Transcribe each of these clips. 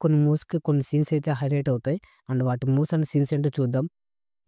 కొన్ని మూవీస్‌కి కొన్ని సీన్స్ అయితే హైలైట్ అవుతాయి. అండ్ వాటి మూవ్స్ అండ్ సీన్స్ ఏంటో చూద్దాం.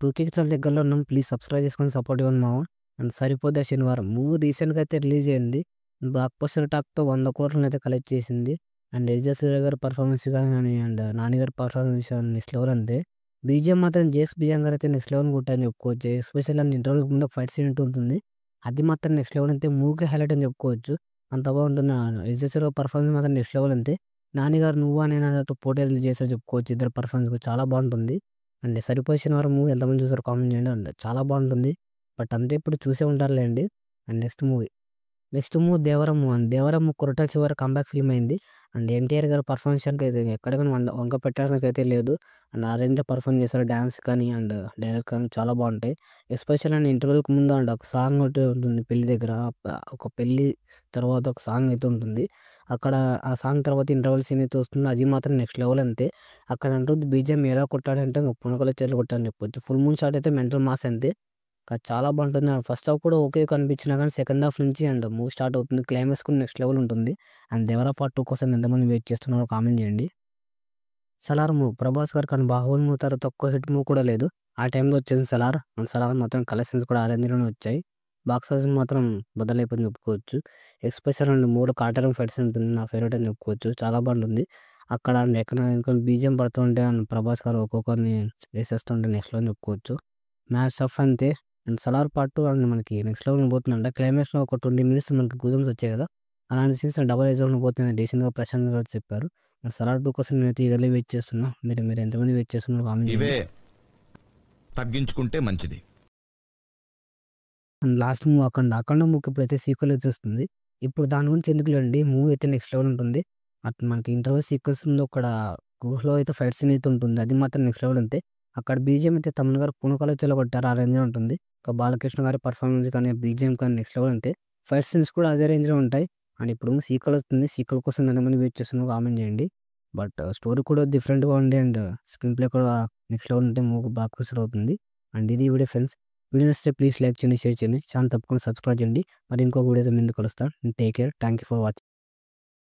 2కే చాలా దగ్గరలో ఉన్నాం. ప్లీజ్ సబ్స్క్రైబ్ చేసుకొని సపోర్ట్ ఇవ్వండి మామ. అండ్ 'సరిపోదా శనివారం' మూవీ రీసెంట్‌గా అయితే రిలీజ్ అయింది. బ్లాక్ బస్టర్ టాక్‌తో 100,00,00,000 అయితే కలెక్ట్ చేసింది. అండ్ 'తేజ సూర్య' గారి పర్ఫార్మెన్స్ గాని అండ్ 'నాని' గారి పర్ఫార్మెన్స్ గాని నెక్స్ట్ లెవెల్ అంతే. బీజీఎం మాత్రం 'జేఎస్ బీజం' గారు అయితే నెక్స్ట్ లెవెల్ కొట్టారని చెప్పుకోవచ్చు. ఎస్పెషల్లీ అండ్ ఇంటర్వల్‌కి ముందు ఒక ఫైట్ సీన్ ఉంటుంది. అది మాత్రం నెక్స్ట్ లెవెల్ అంతే. మూవీకే హైలైట్ అని చెప్పుకోవచ్చు. అంత బాగుంటుంది. 'తేజ సూర్య' పర్ఫార్మెన్స్ మాత్రం నెక్స్ట్ లెవెల్ అంతే. 'నాని' గారు 'నువ్వా నేనా' అన్నట్టు పోటీలు చేశారని చెప్పుకోవచ్చు. ఇద్దరి పర్ఫార్మెన్స్ కూడా చాలా బాగుంటుంది. అండ్ 'సరిపోదా శనివారం' మూవీ ఎంతమంది చూసారో కామెంట్ చేయండి. అండ్ చాలా బాగుంటుంది. బట్ అంతే ఇప్పుడు చూసే ఉంటారులేండి. అండ్ నెక్స్ట్ మూవీ 'దేవరం' మూవీ అండి. 'దేవరం' కొరటాల శివ గారి కంబ్యాక్ ఫిల్మ్ అయింది. అండ్ 'ఎన్టీఆర్' గారి పర్ఫార్మెన్స్ అంటే ఇది ఎక్కడ గాని వంక పెట్టడానికైతే లేదు. అండ్ ఆ రేంజ్‌లో పర్ఫార్మ్ చేశారు. డాన్స్ కానీ అండ్ డైలాగ్ కానీ చాలా బాగుంటాయి. ఎస్పెషల్లీ అండ్ ఇంటర్వల్‌కి ముందు అండ్ ఒక సాంగ్ ఒకటి ఉంటుంది పెళ్లి దగ్గర. ఒక పెళ్లి తర్వాత ఒక సాంగ్ అయితే ఉంటుంది. అక్కడ ఆ సాంగ్ తర్వాత ఇంటర్వల్ సీన్ అయితే వస్తుందో అది మాత్రం నెక్స్ట్ లెవెల్ అంతే. అక్కడ అనిరుద్ బీజీఎం ఎలా కొట్టాడంటే పుణకల చెల్లి కొట్టాడని చెప్పొచ్చు. ఫుల్ మూన్ షాట్ అయితే మెంటల్ మాస్ అంతే. చాలా బాగుంటుంది. ఫస్ట్ హాఫ్ కూడా ఓకే కనిపించినా కానీ సెకండ్ హాఫ్ నుంచి అండ్ మూవీ స్టార్ట్ అవుతుంది. క్లైమాక్స్ కూడా నెక్స్ట్ లెవెల్ ఉంటుంది. అండ్ 'దేవరా పార్ట్ 2' కోసం ఎంతమంది వెయిట్ చేస్తున్నారో కామెంట్ చేయండి. 'సలార్' మూవీ ప్రభాస్ గారికి అండ్ 'బాహుబలి' మూవీ తర్వాత ఒక్క హిట్ మూవీ కూడా లేదు. ఆ టైంలో వచ్చింది 'సలార్'. అండ్ 'సలార్' మాత్రం కలెక్షన్స్ కూడా ఆ రేంజ్‌లోనే వచ్చాయి. బాక్స్ ఆఫీస్ మాత్రం బద్దలైపోయిందని చెప్పుకోవచ్చు. ఎస్పెషల్ అండ్ 3 కాటరం ఫైట్స్ ఉంటుంది. నా ఫేవరెట్ అని చెప్పుకోవచ్చు. చాలా బాగుంటుంది. అక్కడ అండ్ ఎక్కడ ఇంకా బీజీఎం పడుతుంటే అండ్ ప్రభాస్ గారు ఒక్కొక్కరిని వేసేస్తుంటే నెక్స్ట్ లెవెల్ అని చెప్పుకోవచ్చు. మ్యాచ్ ఆఫ్ అంతే. అండ్ 'సలార్ పార్ట్ 2' అండ్ మనకి నెక్స్ట్ లెవెల్‌కి పోతుందంట. క్లైమాక్స్‌లో ఒక 20 మినిట్స్ మనకి గూజంప్స్ వచ్చాయి కదా! అలాంటి సీన్స్ డబుల్ ఎగ్జామ్‌లో పోతుందని డీసెంట్‌గా ప్రశాంత్ గారు చెప్పారు. 'సలార్ 2' కోసం నేనైతే ఈగర్లీ వెయిట్ చేస్తున్నా. మీరు ఎంతమంది వెయిట్ చేస్తున్నారో కామెంట్ ఇవే చేయండి. తగ్గించుకుంటే మంచిది. అండ్ లాస్ట్ మూవీ 'అఖండ'. 'అఖండ' మూవీకి ఇప్పుడైతే సీక్వెల్ వచ్చేస్తుంది. ఇప్పుడు దాని గురించి ఎందుకులేండి. మూవీ అయితే నెక్స్ట్ లెవెల్ ఉంటుంది. అటు మనకి ఇంటర్వల్ సీక్వెన్స్ ముందు అక్కడ గుహలో అయితే ఫైట్ సీన్ అయితే ఉంటుంది. అది మాత్రం నెక్స్ట్ లెవెల్ అంతే. అక్కడ బీజీఎం అయితే తమన్ గారు పూనకాలు చెలగొట్టారు. ఆ రేంజ్‌లో ఉంటుంది. ఇక బాలకృష్ణ గారి పర్ఫార్మెన్స్ కానీ, బీజీఎం కానీ నెక్స్ట్ లెవెల్ అంతే. ఫైట్ సీన్స్ కూడా అదే రేంజ్‌లో ఉంటాయి. అండ్ ఇప్పుడు సీక్వెల్ వస్తుంది. సీక్వెల్ కోసం ఎంతమంది వెయిట్ చేస్తున్నారో కామెంట్ చేయండి. బట్ స్టోరీ కూడా డిఫరెంట్‌గా ఉండి అండ్ స్క్రీన్ ప్లే కూడా నెక్స్ట్ లెవెల్ ఉంటే మూవీ బాగా క్రూషియల్ అవుతుంది. అండ్ ఇది వీడియో ఫ్రెండ్స్. వీడియో నచ్చితే ప్లీజ్ లైక్ చేయండి, షేర్ చేయండి. ఛానెల్ తప్పకుండా సబ్స్క్రైబ్ చేయండి. మరి ఇంకో వీడియోతో మీ ముందుకు కలుస్తా. Take care. Thank you for watching.